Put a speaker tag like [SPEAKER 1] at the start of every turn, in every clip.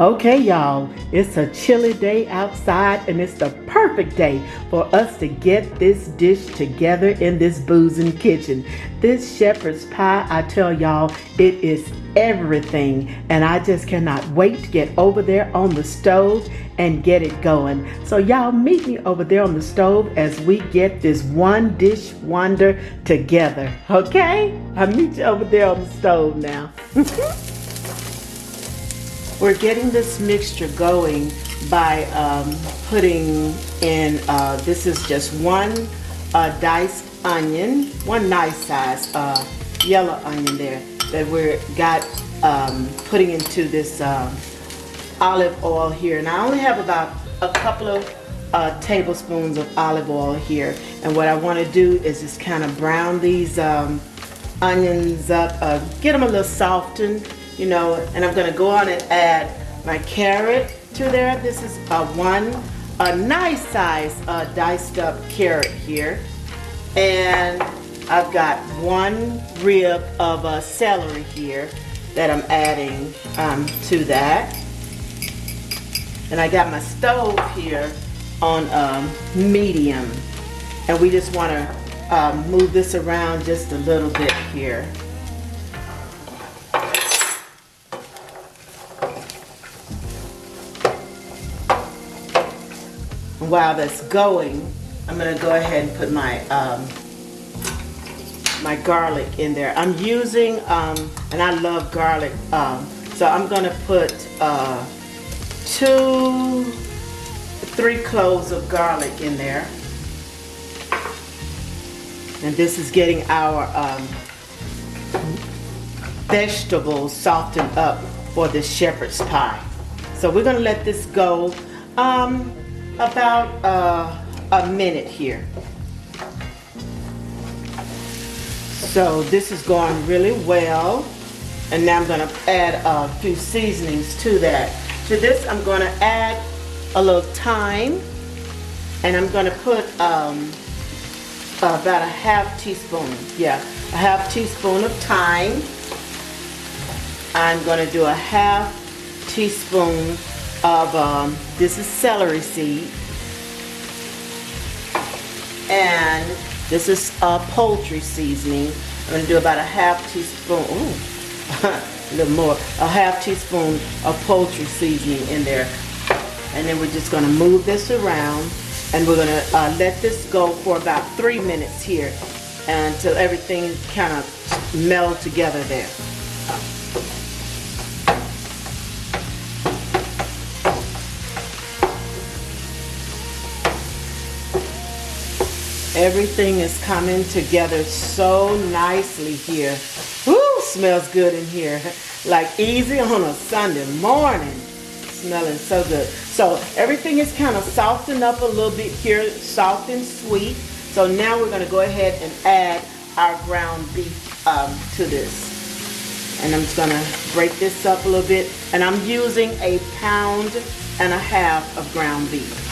[SPEAKER 1] Okay, y'all, it's a chilly day outside and it's the perfect day for us to get this dish together in this Boozin kitchen. This shepherd's pie, I tell y'all, it is everything, and I just cannot wait to get over there on the stove and get it going. So y'all meet me over there on the stove as we get this one dish wonder together, okay? I'll meet you over there on the stove now. We're getting this mixture going by putting in, this is just one diced onion, one nice size yellow onion there that we're putting into this olive oil here. And I only have about a couple of tablespoons of olive oil here. And what I want to do is just kind of brown these onions up, get them a little softened. You know, and I'm going to go on and add my carrot to there. This is a nice size diced up carrot here. And I've got one rib of celery here that I'm adding to that. And I got my stove here on medium. And we just want to move this around just a little bit here. While that's going, I'm going to go ahead and put my my garlic in there. I'm using, and I love garlic, so I'm going to put 3 cloves of garlic in there. And this is getting our vegetables softened up for the shepherd's pie. So we're going to let this go about a minute here. So this is going really well, and now I'm going to add a few seasonings to that. To this I'm going to add a little thyme, and I'm going to put about a half teaspoon, a half teaspoon of thyme. I'm going to do a half teaspoon of this is celery seed, and this is poultry seasoning. I'm going to do about a half teaspoon, a little more, a half teaspoon of poultry seasoning in there. And then we're just going to move this around, and we're going to let this go for about 3 minutes here until everything kind of meld together there. Everything is coming together so nicely here. Woo, smells good in here. Like easy on a Sunday morning. Smelling so good. So everything is kind of softened up a little bit here, soft and sweet. So now we're going to go ahead and add our ground beef to this. And I'm just going to break this up a little bit. And I'm using 1.5 pounds of ground beef.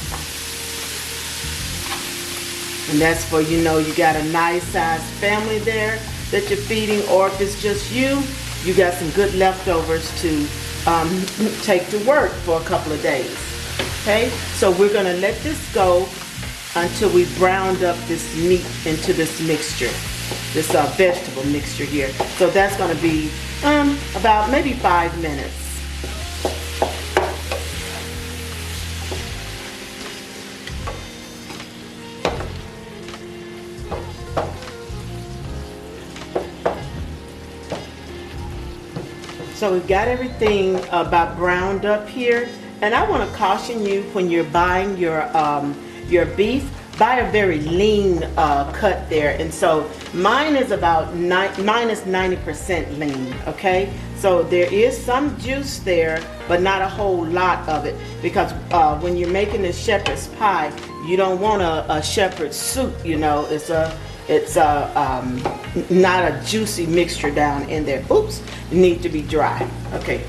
[SPEAKER 1] And that's for, you know, you got a nice sized family there that you're feeding, or if it's just you, you got some good leftovers to take to work for a couple of days. Okay, so we're going to let this go until we browned up this meat into this mixture, this vegetable mixture here. So that's going to be about maybe 5 minutes. So we've got everything about browned up here, and I want to caution you when you're buying your beef, buy a very lean cut there. And so mine is about mine is 90% lean. Okay, so there is some juice there, but not a whole lot of it, because when you're making this shepherd's pie, you don't want a shepherd's soup. You know, it's not a juicy mixture down in there. Oops, it needs to be dry. Okay,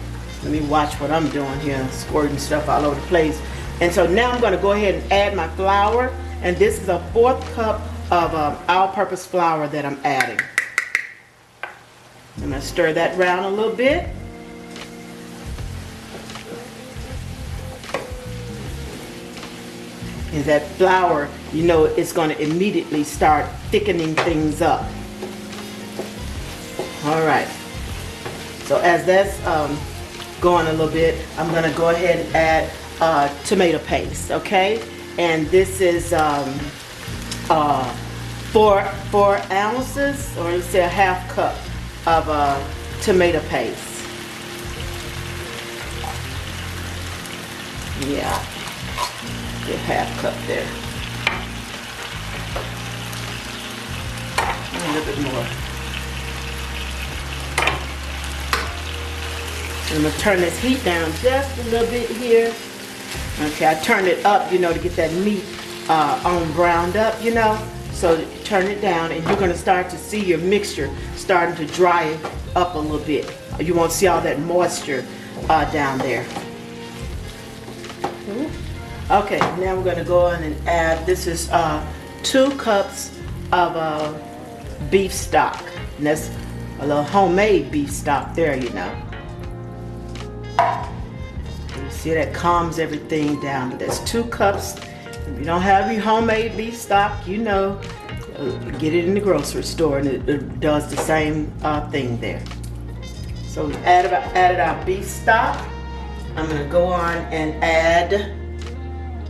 [SPEAKER 1] let me watch what I'm doing here, squirting stuff all over the place. And so now I'm going to go ahead and add my flour, and this is a 1/4 cup of all-purpose flour that I'm adding. I'm going to stir that around a little bit. And that flour, you know, it's going to immediately start thickening things up. All right. So as that's going a little bit, I'm going to go ahead and add tomato paste, okay? And this is 4 ounces, or let's say a half cup of tomato paste. Yeah, get half cup there. A little bit more. I'm gonna turn this heat down just a little bit here. Okay, I turned it up, you know, to get that meat on browned up, you know. So turn it down, and you're gonna start to see your mixture starting to dry up a little bit. You won't see all that moisture down there. Okay, now we're gonna go on and add, this is 2 cups of beef stock. And that's a little homemade beef stock there, you know. You see, that calms everything down. But that's 2 cups. If you don't have your homemade beef stock, you know, get it in the grocery store, and it does the same thing there. So we added our beef stock. I'm gonna go on and add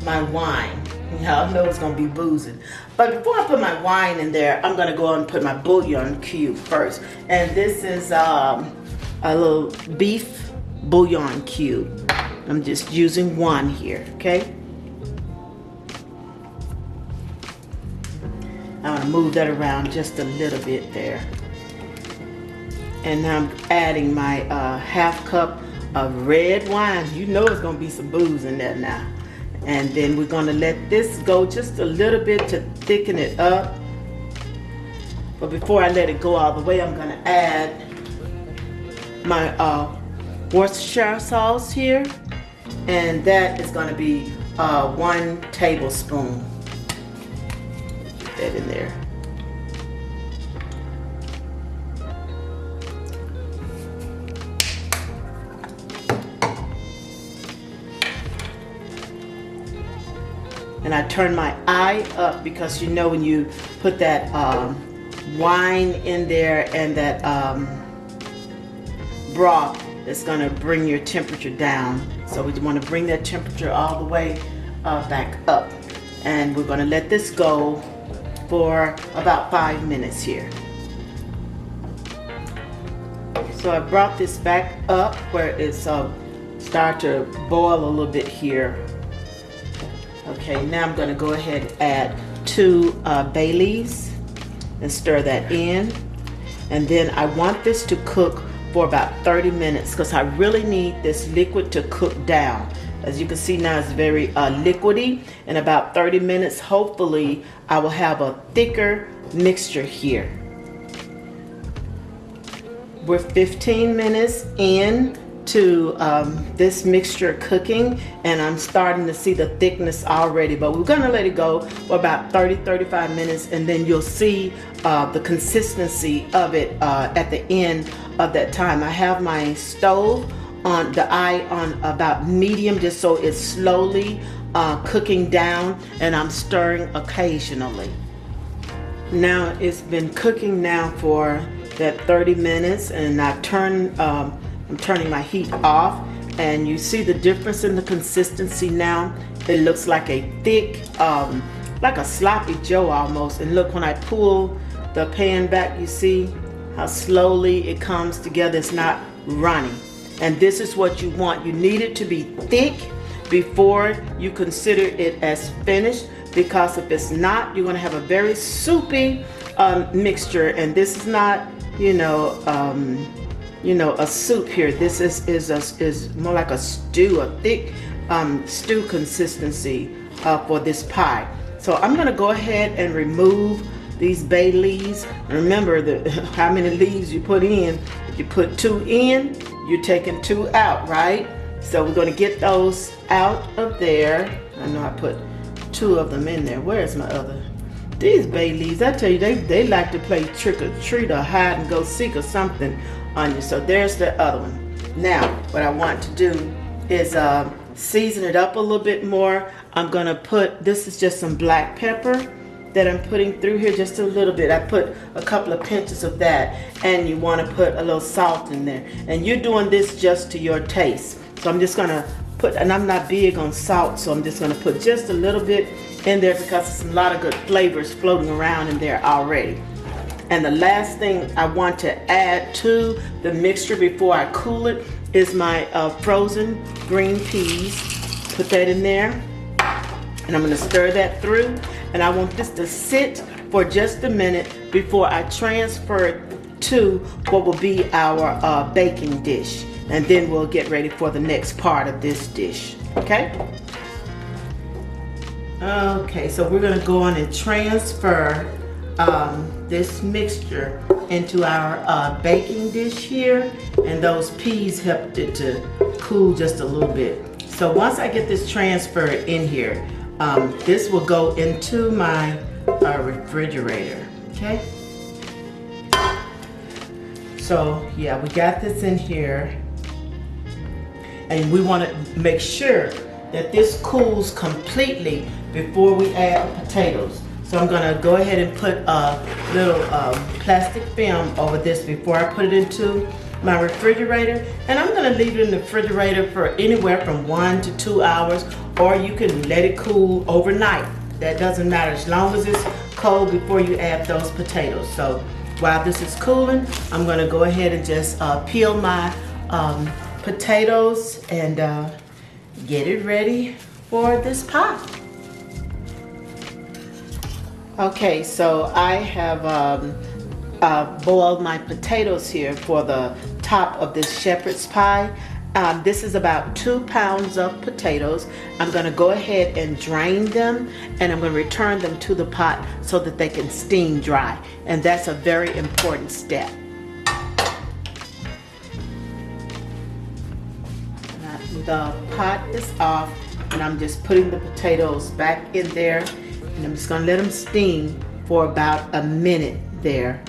[SPEAKER 1] my wine. Y'all know it's gonna be boozing. But before I put my wine in there, I'm gonna go on and put my bouillon cube first. And this is a little beef bouillon cube. I'm just using 1 here, okay? I'm gonna move that around just a little bit there. And now I'm adding my half cup of red wine. You know it's gonna be some booze in there now. And then we're gonna let this go just a little bit to thicken it up. But before I let it go all the way, I'm gonna add my Worcestershire sauce here. And that is gonna be 1 tablespoon. Put that in there. And I turn my eye up, because you know when you put that wine in there and that broth, it's going to bring your temperature down. So we want to bring that temperature all the way back up. And we're going to let this go for about 5 minutes here. So I brought this back up where it's start to boil a little bit here. Okay, now I'm going to go ahead and add 2 bay leaves and stir that in. And then I want this to cook for about 30 minutes because I really need this liquid to cook down. As you can see now, it's very liquidy. In about 30 minutes, hopefully, I will have a thicker mixture here. We're 15 minutes in to this mixture cooking, and I'm starting to see the thickness already, but we're gonna let it go for about 30-35 minutes, and then you'll see the consistency of it at the end of that time. I have my stove on the eye on about medium, just so it's slowly cooking down, and I'm stirring occasionally. Now it's been cooking now for that 30 minutes, and I've turned I'm turning my heat off, and you see the difference in the consistency now. It looks like a thick, like a sloppy joe almost. And look, when I pull the pan back, you see how slowly it comes together. It's not runny. And this is what you want. You need it to be thick before you consider it as finished, because if it's not, you're gonna have a very soupy mixture, and this is not, you know, a soup here. This is more like a stew, a thick stew consistency for this pie. So I'm gonna go ahead and remove these bay leaves. Remember how many leaves you put in. If you put 2 in, you're taking 2 out, right? So we're gonna get those out of there. I know I put 2 of them in there. Where's my other? These bay leaves, I tell you, they like to play trick or treat or hide and go seek or something on you. So there's the other one. Now, what I want to do is season it up a little bit more, I'm gonna put, this is just some black pepper that I'm putting through here, just a little bit. I put a couple of pinches of that, and you want to put a little salt in there. And you're doing this just to your taste. So I'm just gonna put, and I'm not big on salt, so I'm just gonna put just a little bit in there because there's a lot of good flavors floating around in there already. And the last thing I want to add to the mixture before I cool it is my frozen green peas. Put that in there, and I'm gonna stir that through. And I want this to sit for just a minute before I transfer it to what will be our baking dish. And then we'll get ready for the next part of this dish, okay? Okay, so we're gonna go on and transfer this mixture into our baking dish here. And those peas helped it to cool just a little bit. So once I get this transferred in here, this will go into my refrigerator, okay? So yeah, we got this in here, and we want to make sure that this cools completely before we add the potatoes. So I'm gonna go ahead and put a little plastic film over this before I put it into my refrigerator, and I'm gonna leave it in the refrigerator for anywhere from 1 to 2 hours, or you can let it cool overnight. That doesn't matter as long as it's cold before you add those potatoes. So while this is cooling, I'm gonna go ahead and just peel my potatoes and get it ready for this pie. Okay, so I have boiled my potatoes here for the top of this shepherd's pie. This is about 2 pounds of potatoes. I'm gonna go ahead and drain them, and I'm gonna return them to the pot so that they can steam dry. And that's a very important step. The pot is off, and I'm just putting the potatoes back in there, and I'm just gonna let them steam for about a minute there.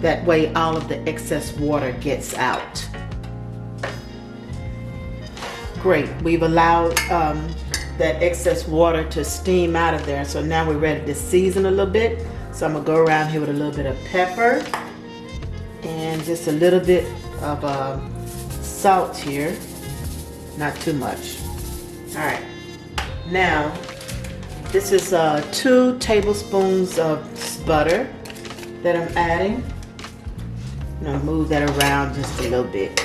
[SPEAKER 1] That way all of the excess water gets out. Great, we've allowed that excess water to steam out of there. So now we're ready to season a little bit. So I'm gonna go around here with a little bit of pepper and just a little bit of salt here, not too much. All right, now this is 2 tablespoons of butter that I'm adding. I'm gonna move that around just a little bit.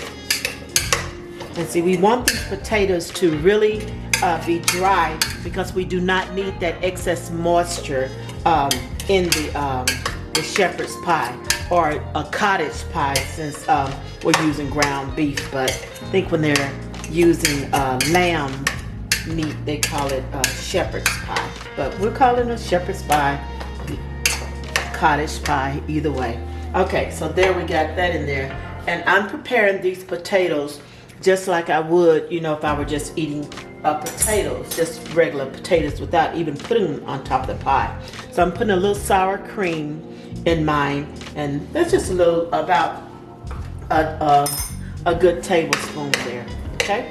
[SPEAKER 1] And see, we want these potatoes to really be dry because we do not need that excess moisture in the shepherd's pie or a cottage pie, since we're using ground beef. But I think when they're using lamb meat, they call it shepherd's pie. But we're calling it a shepherd's pie, cottage pie, either way. Okay, so there we got that in there. And I'm preparing these potatoes just like I would, you know, if I were just eating potatoes, just regular potatoes without even putting them on top of the pie. So I'm putting a little sour cream in mine, and that's just a little, about a good tablespoon there, okay?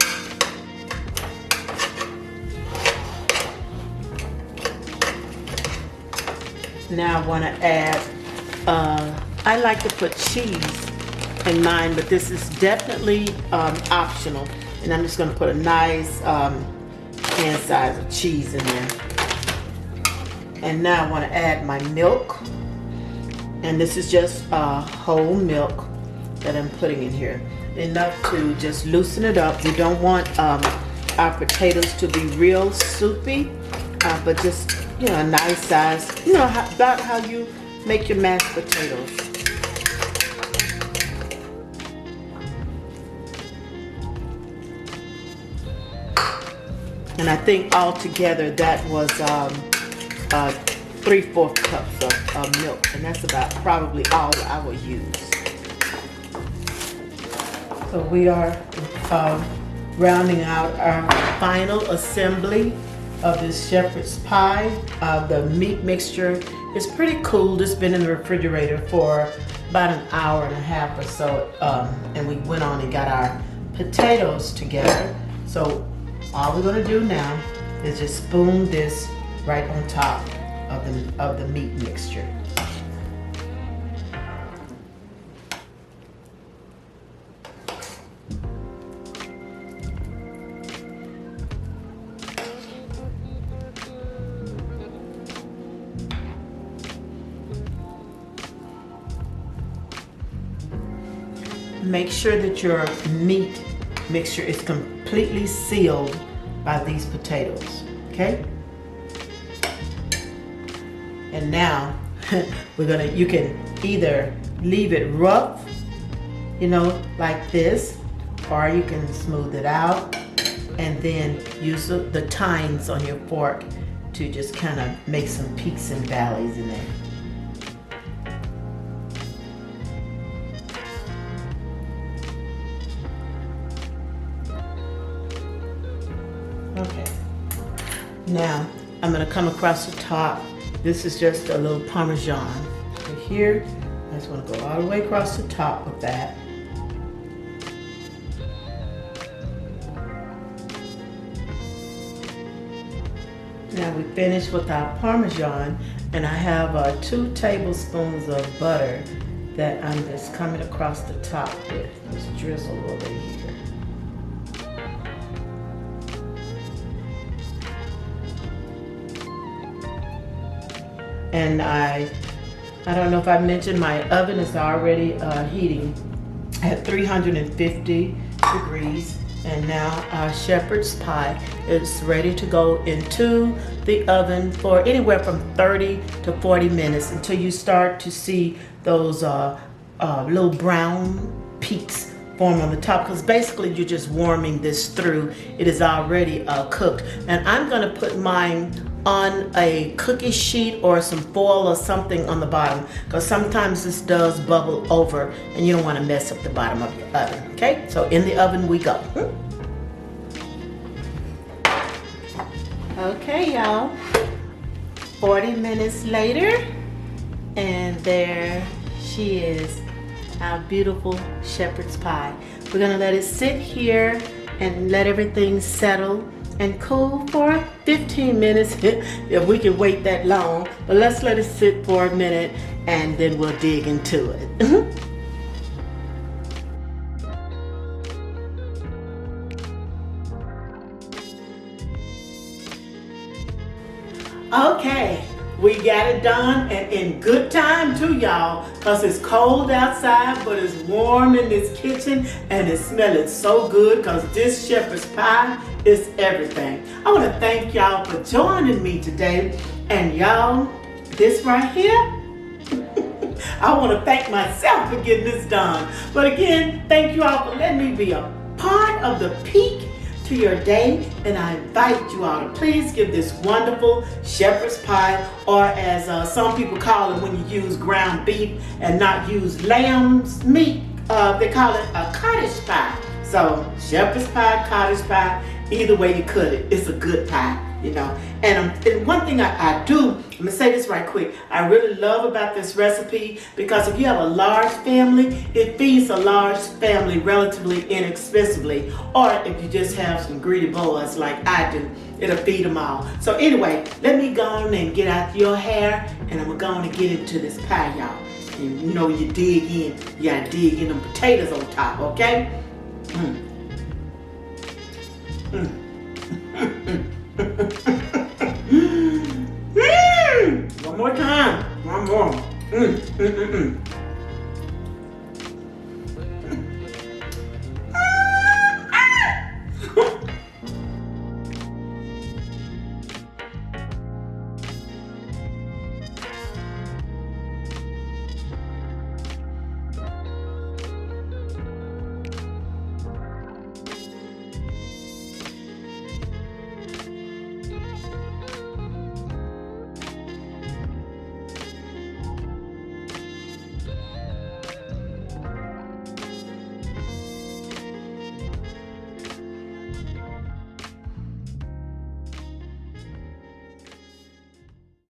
[SPEAKER 1] Now I want to add, I like to put cheese in mine, but this is definitely optional. And I'm just going to put a nice hand size of cheese in there. And now I want to add my milk. And this is just whole milk that I'm putting in here. Enough to just loosen it up. We don't want our potatoes to be real soupy, but just, you know, a nice size, you know, about how you make your mashed potatoes. And I think altogether that was 3/4 cups of milk, and that's about probably all I will use. So we are rounding out our final assembly of this shepherd's pie. The meat mixture is pretty cool. It's been in the refrigerator for about an hour and a half or so, and we went on and got our potatoes together. So all we're gonna do now is just spoon this right on top of the meat mixture. Make sure that your meat mixture is completely sealed by these potatoes, okay? And now you can either leave it rough, you know, like this, or you can smooth it out and then use the tines on your fork to just kind of make some peaks and valleys in there. Okay, now I'm going to come across the top. This is just a little parmesan. Right here, I just want to go all the way across the top of that. Now we finished with our parmesan, and I have 2 tablespoons of butter that I'm just coming across the top with. Just drizzle over here. And I don't know if I mentioned, my oven is already heating at 350 degrees. And now our shepherd's pie is ready to go into the oven for anywhere from 30 to 40 minutes until you start to see those little brown peaks form on the top, because basically you're just warming this through. It is already cooked. And I'm going to put mine on a cookie sheet or some foil or something on the bottom, because sometimes this does bubble over and you don't want to mess up the bottom of your oven. Okay, so in the oven we go. Okay, y'all, 40 minutes later, and there she is, our beautiful shepherd's pie. We're gonna let it sit here and let everything settle and cool for 15 minutes if we can wait that long. But let's let it sit for a minute and then we'll dig into it. Okay, we got it done, and in good time too, y'all, because it's cold outside, but it's warm in this kitchen, and it's smelling so good because this shepherd's pie is everything. I want to thank y'all for joining me today, and y'all, this right here, I want to thank myself for getting this done. But again, thank you all for letting me be a part of the peak to your day, and I invite you all to please give this wonderful shepherd's pie, or as some people call it when you use ground beef and not use lamb's meat, they call it a cottage pie. So shepherd's pie, cottage pie, either way you cut it, it's a good pie, you know. And one thing I do, I'm gonna say this right quick, I really love about this recipe, because if you have a large family, it feeds a large family relatively inexpensively. Or if you just have some greedy boys like I do, it'll feed them all. So anyway, let me go on and get out your hair, and I'm gonna go on and get into this pie, y'all. And you know, you dig in, you gotta dig in them potatoes on top, okay? One more time. One more.